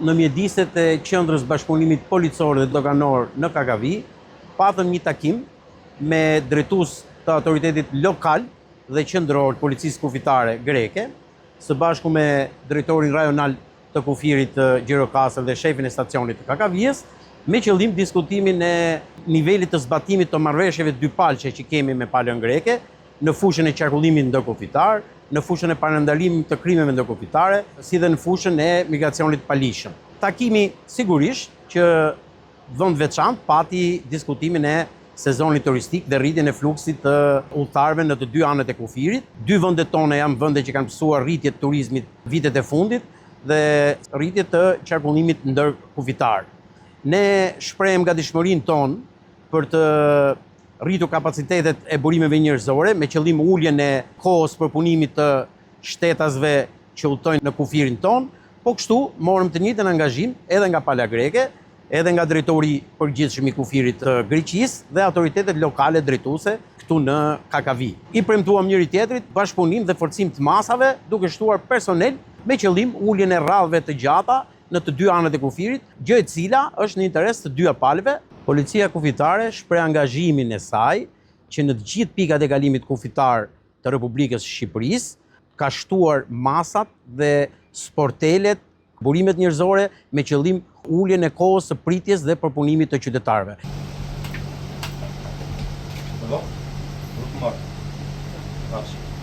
Në mjediset e qendrës bashkëpunimit policor dhe doganor në Kakavi, patëm një takim me drejtues të autoritetit lokal dhe qendror policisë kufitare greke, së bashku me drejtorin rajonal të kufirit Gjirokastër dhe shefin e stacionit të Kakavijes, me qëllim diskutimin e nivelit të zbatimit të marrëveshjeve dypalçe që kemi me palën greke, në fushën e qarkullimit ndërkufitar, në fushën e parandalimit të krimeve ndërkufitare, si dhe në fushën e migracionit palishëm. Takimi sigurisht që vend veçantë pati diskutimin e sezonit turistik dhe rritjen e fluksit të udhëtarëve në të dy anët e kufirit. Dy vendet tona janë vende që kanë mësuar rritje të turizmit vitet e fundit dhe rritje të qarkullimit ndërkufitar. Ne shprehim gatishmërinë tonë për të rritur kapacitetet e burimeve njerëzore me qëllim uljen e kohës përpunimit të shtetasve që udhtojnë në kufirin ton, po kështu morëm të njëjtën angazhim edhe nga pala greke, edhe nga drejtori përgjithshëm i kufirit të Greqisë dhe autoritetet lokale drejtuese këtu në Kakavi. I premtuam njëri tjetrit bashkëpunim dhe forcim të masave, duke shtuar personel me qëllim uljen e rradhëve të gjata në të dy anët e kufirit, gjë e cila është në interes të dy palëve. Policia kufitare shpreh angazhimin e saj që në të gjithë pikat e kalimit kufitar të Republikës së Shqipërisë ka shtuar masat dhe sportelet, burimet njerëzore me qëllim uljen e kohës së pritjes dhe përpunimit të qytetarëve. Grupo Mark.